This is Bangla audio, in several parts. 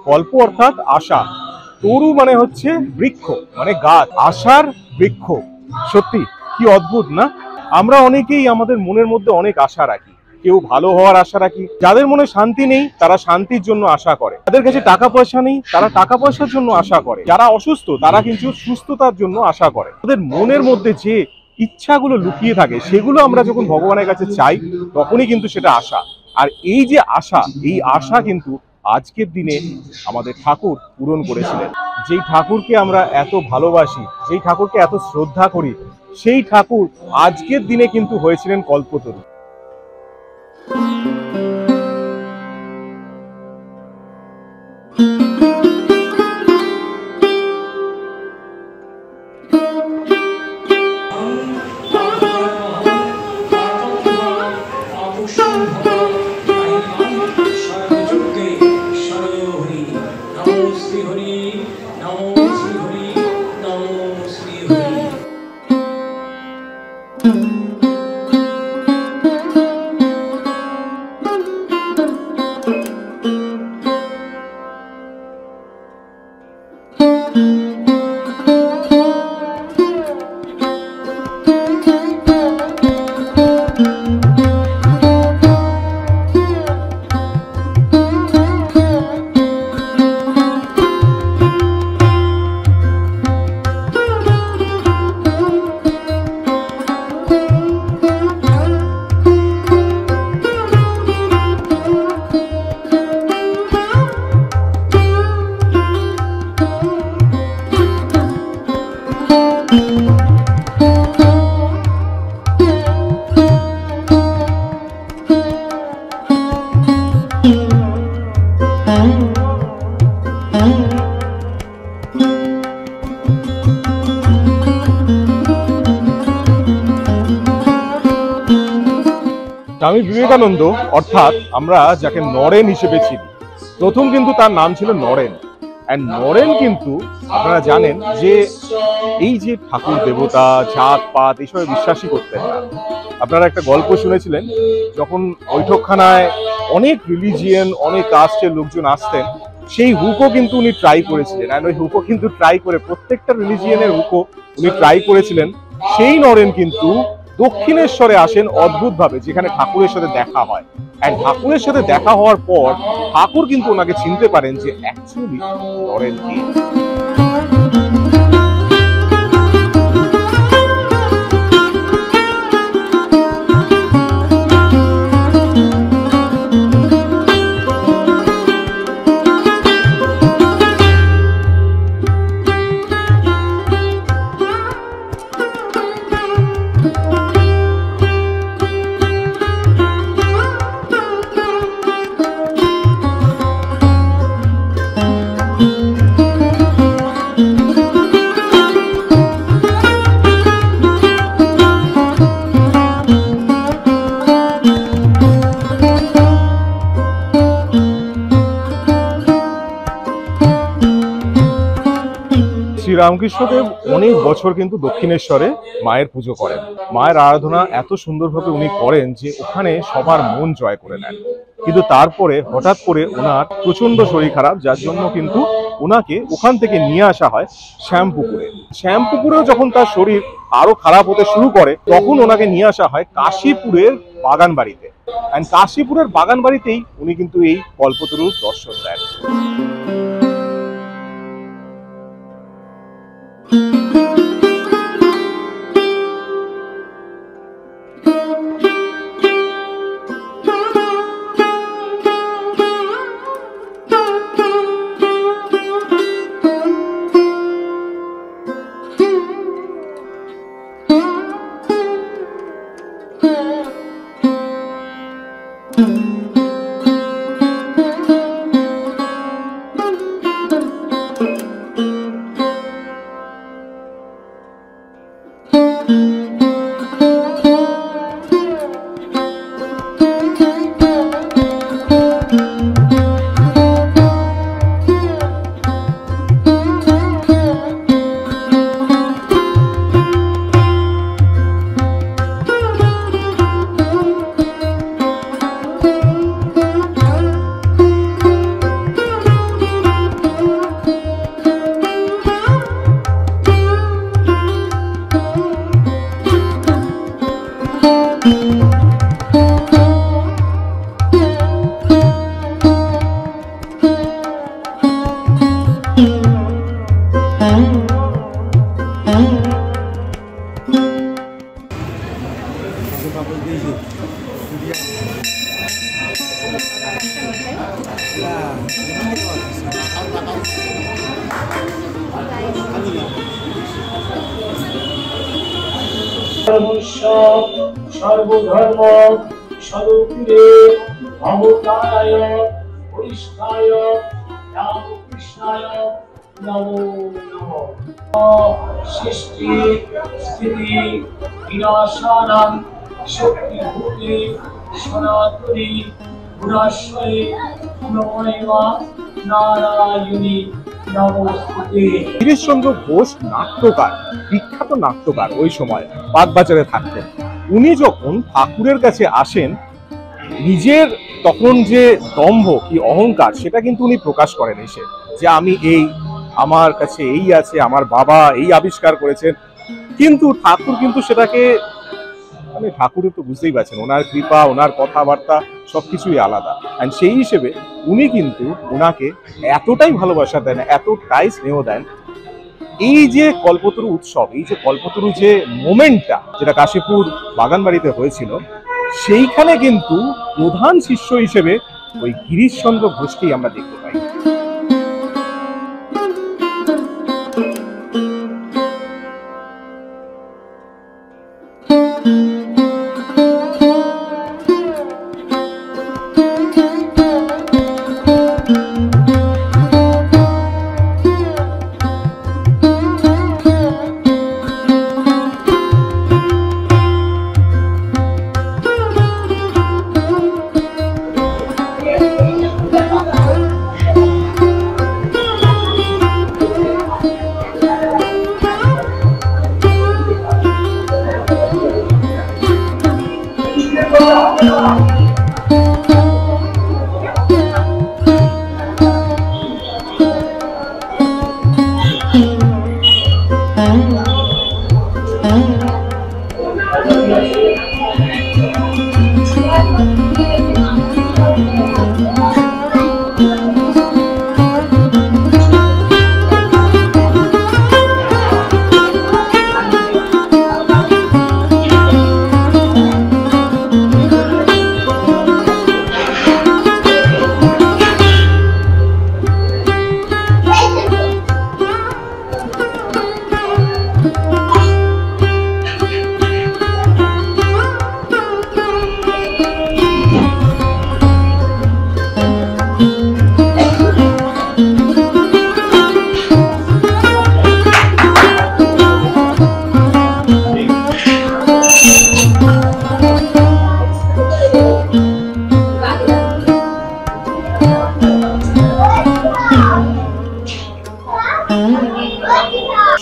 কল্প অর্থাৎ আশা, তরু মানে হচ্ছে বৃক্ষ, মানে গাছ, আশার বৃক্ষ। সত্যি কি অদ্ভুত না? আমরা অনেকেই আমাদের মনের মধ্যে অনেক আশা রাখি। কেউ ভালো হওয়ার আশা রাখি, যাদের মনে শান্তি নেই তারা শান্তির জন্য আশা করে, যাদের কাছে টাকা পয়সা নেই তারা টাকা পয়সার জন্য আশা করে, যারা অসুস্থ তারা কিন্তু সুস্থতার জন্য আশা করে। তাদের মনের মধ্যে যে ইচ্ছাগুলো লুকিয়ে থাকে সেগুলো আমরা যখন ভগবানের কাছে চাই তখনই কিন্তু সেটা আশা। আর এই যে আশা, এই আশা কিন্তু আজকের দিনে আমাদের ঠাকুর পূরণ করেছিলেন। যেই ঠাকুরকে আমরা এত ভালোবাসি, যেই ঠাকুরকে এত শ্রদ্ধা করি, সেই ঠাকুর আজকের দিনে কিন্তু হয়েছিলেন কল্পতরু। স্বামী বিবেকানন্দ অর্থাৎ আমরা যাকে নরেন হিসেবে চিনি, প্রথম কিন্তু তার নাম ছিল নরেন। অ্যান্ড নরেন কিন্তু আপনারা জানেন যে এই যে ঠাকুর দেবতা জাত পাত এইসবে বিশ্বাসই করতেন না। আপনারা একটা গল্প শুনেছিলেন, যখন বৈঠকখানায় অনেক রিলিজিয়ন অনেক কাস্টের লোকজন আসতেন, সেই হুকও কিন্তু উনি ট্রাই করেছিলেন। অ্যান্ড ওই হুকও কিন্তু ট্রাই করে প্রত্যেকটা রিলিজিয়নের হুকও উনি ট্রাই করেছিলেন। সেই নরেন কিন্তু দক্ষিণেশ্বরে আসেন অদ্ভুতভাবে, যেখানে ঠাকুরের সাথে দেখা হয়। অ্যান্ড ঠাকুরের সাথে দেখা হওয়ার পর ঠাকুর কিন্তু ওনাকে চিনতে পারেন যে অ্যাকচুয়ালি নরেন কে। শ্রীরামকৃষ্ণদেব অনেক বছর কিন্তু দক্ষিণেশ্বরে মায়ের পুজো করেন। মায়ের আরাধনা এত সুন্দরভাবে উনি করেন যে ওখানে সবার মন জয় করে নেন। কিন্তু তারপরে হঠাৎ করে ওনার প্রচন্ড শরীর খারাপ, যার জন্য কিন্তু ওনাকে ওখান থেকে নিয়ে আসা হয় শ্যামপুকুরে। শ্যামপুকুরেও যখন তার শরীর আরো খারাপ হতে শুরু করে, তখন ওনাকে নিয়ে আসা হয় কাশীপুরের বাগান বাড়িতে। অ্যান্ড কাশীপুরের বাগান বাড়িতেই উনি কিন্তু এই কল্পতরুর দর্শন দেন। সর্বধর্ম স্বরূপে অবতারায় হরিষ্ঠায় রামকৃষ্ণায় নমো নমঃ। সৃষ্টি স্থিতি বিনাশানাং শক্তিভূতে সনাতনী গুণাশ্রয়ে নমঃ নারায়ণী নমস্তুতে। গিরিশচন্দ্র ঘোষ নাট্যকার, বিখ্যাত নাট্যকার, ওই সময় বাগবাজারে থাকতেন। উনি যখন ঠাকুরের কাছে আসেন, নিজের তখন যে দম্ভ কি অহংকার সেটা কিন্তু উনি প্রকাশ করেন এসে, যে আমি এই, আমার কাছে এই আছে, আমার বাবা এই আবিষ্কার করেছেন। কিন্তু ঠাকুর কিন্তু সেটাকে, মানে ঠাকুরের তো বুঝতেই পারছেন ওনার কৃপা, ওনার কথাবার্তা সবকিছুই আলাদা। অ্যান্ড সেই হিসেবে উনি কিন্তু ওনাকে এতটাই ভালোবাসা দেন, এতটাই স্নেহ দেন। এই যে কল্পতরু উৎসব, এই যে কল্পতরু যে মোমেন্টটা যেটা কাশীপুর বাগানবাড়িতে হয়েছিল, সেইখানে কিন্তু প্রধান শিষ্য হিসেবে ওই গিরিশচন্দ্র ঘোষকেই আমরা দেখতে পাই।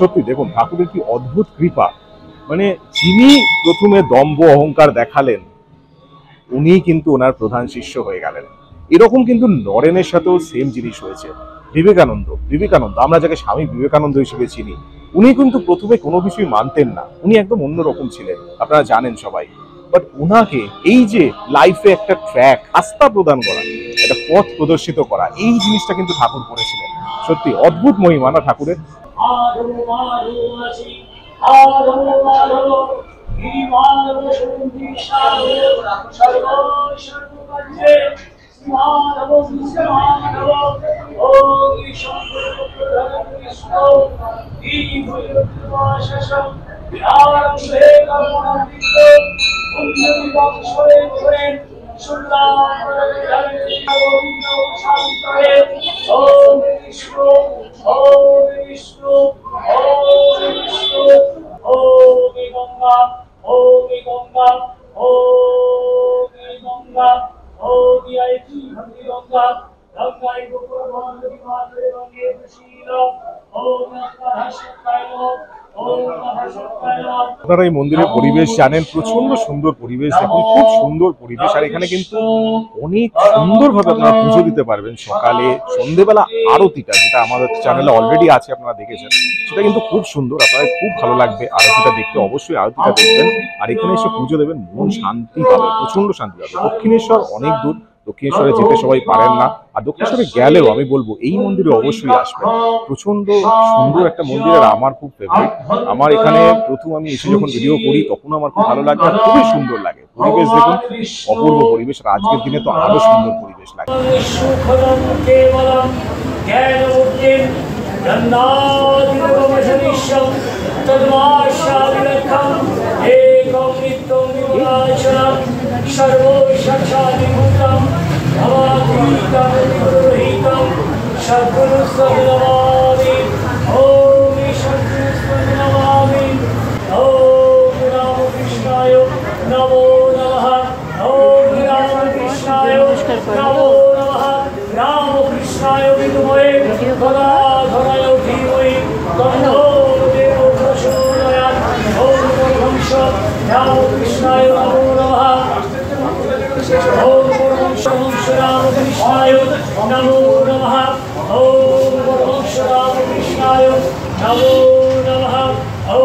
সত্যি দেখুন ঠাকুরের কি অদ্ভুত কৃপা, মানে যিনি প্রথমে দম্ভ অহংকার দেখালেন উনি কিন্তু ওনার প্রধান শিষ্য হয়ে গেলেন। এরকম কিন্তু নরেনের সাথেও সেম জিনিস হয়েছে। বিবেকানন্দ আমরা যাকে স্বামী বিবেকানন্দ হিসেবে চিনি, উনি কিন্তু প্রথমে কোনো কিছুই মানতেন না, উনি একদম অন্যরকম ছিলেন, আপনারা জানেন সবাই। বাট ওনাকে এই যে লাইফে একটা ট্র্যাক, আস্থা প্রদান করা, একটা পথ প্রদর্শিত করা, এই জিনিসটা কিন্তু ঠাকুর করেছিলেন। সত্যি অদ্ভুত মহিমা না ঠাকুরের। আপনারা এই মন্দিরের পরিবেশ জানেন, প্রচন্ড সুন্দর পরিবেশ, দেখুন খুব সুন্দর পরিবেশ। আর এখানে কিন্তু অনেক সুন্দরভাবে আপনারা পুজো দিতে পারবেন। সকালে সন্ধ্যেবেলা আরতিটা, যেটা আমাদের চ্যানেলে অলরেডি আছে, আপনারা দেখেছেন, সেটা কিন্তু খুব সুন্দর, আপনাদের খুব ভালো লাগবে আরতিটা দেখতে। অবশ্যই আরতিটা দেখবেন আর এখানে এসে পুজো দেবেন, মন শান্তি পাবে, প্রচন্ড শান্তি পাবে। দক্ষিণেশ্বর অনেক দূর, দক্ষিণেশ্বরে যেতে সবাই পারেন না, আর দক্ষিণেশ্বরে গেলেও আমি বলবো এই মন্দিরে অবশ্যই আসবেন। প্রচন্ড সুন্দর একটা মন্দির, আর আমার খুব ফেভারিট। আমার এখানে প্রথম আমি এসে যখন ভিডিও করি তখন আমার খুব ভালো লাগে, আর খুবই সুন্দর লাগে পরিবেশ। দেখুন অপূর্ব পরিবেশ, আর আজকের দিনে তো আরো সুন্দর পরিবেশ লাগে। शिवं नित्यं निर्मलाचलं सर्वसाक्षादिभूतं भवातीतं विगुरुरहितं सद्गुरुस्वं नमामि। ॐ सद्गुरुस्वं नमामि। ॐ रामकृष्णाय नमो नमः। ॐ रामकृष्णाय नमो नमः। रामकृष्णाय विद्महे गदाधराय धीमहि तन्नो देवो प्रचोदयात्। ॐ परमहंस रामकृष्णाय नमो नमः। ॐ परमहंस रामकृष्णाय नमो नमः। ॐ परमहंस रामकृष्णाय नमो नमः। ॐ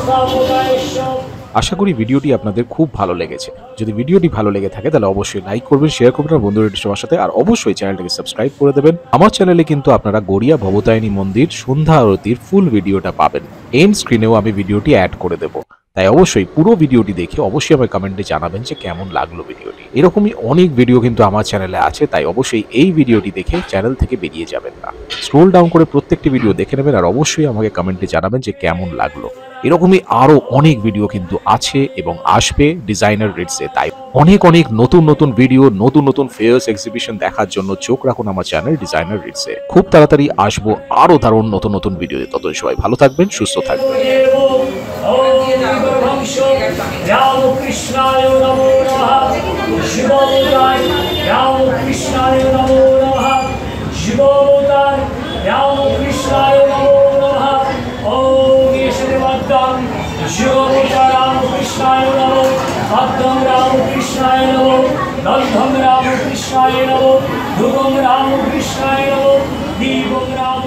सामुदायिकः। আশা করি ভিডিওটি আপনাদের খুব ভালো লেগেছে। যদি ভিডিওটি ভালো লেগে থাকে তাহলে অবশ্যই লাইক করবেন, শেয়ার করবেন আর বন্ধুদের সবার সাথে, আর অবশ্যই চ্যানেলটাকে সাবস্ক্রাইব করে দেবেন। আমার চ্যানেলে কিন্তু আপনারা গড়িয়া ভবতারিণী মন্দির সন্ধ্যা আরতির ফুল ভিডিওটা পাবেন। এন্ড স্ক্রিনেও আমি ভিডিওটি অ্যাড করে দেব, তাই অবশ্যই পুরো ভিডিওটি দেখে অবশ্যই আমার কমেন্টে জানাবেন যে কেমন লাগলো ভিডিওটি। এরকমই অনেক ভিডিও কিন্তু আমার চ্যানেলে আছে, তাই অবশ্যই এই ভিডিওটি দেখে চ্যানেল থেকে বেরিয়ে যাবেন না। স্ক্রোল ডাউন করে প্রত্যেকটি ভিডিও দেখে নেবেন আর অবশ্যই আমাকে কমেন্টে জানাবেন যে কেমন লাগলো। এরকমই আরো অনেক ভিডিও কিন্তু আছে এবং আসবে ডিজাইনার রিডসে, তাই অনেক অনেক নতুন নতুন ভিডিও, নতুন নতুন ফেয়ার্স এক্সিবিশন দেখার জন্য চোখ রাখুন আমার চ্যানেল ডিজাইনার রিডসে। খুব তাড়াতাড়ি আসবো আরো দারুণ নতুন নতুন ভিডিও। ততদিন সবাই ভালো থাকবেন, সুস্থ থাকবেন। रामकृष्णाय नमो नमः। शिवोदय रामकृष्णाय नमो नमः। शिवोदय रामकृष्णाय नमो नमः। ॐ ईश्वरवद्दं शिवोदय रामकृष्णाय नमो। भद्रं रामकृष्णाय नमो। गन्धं रामकृष्णाय नमो। ध्रुवं रामकृष्णाय नमो। दीपं राम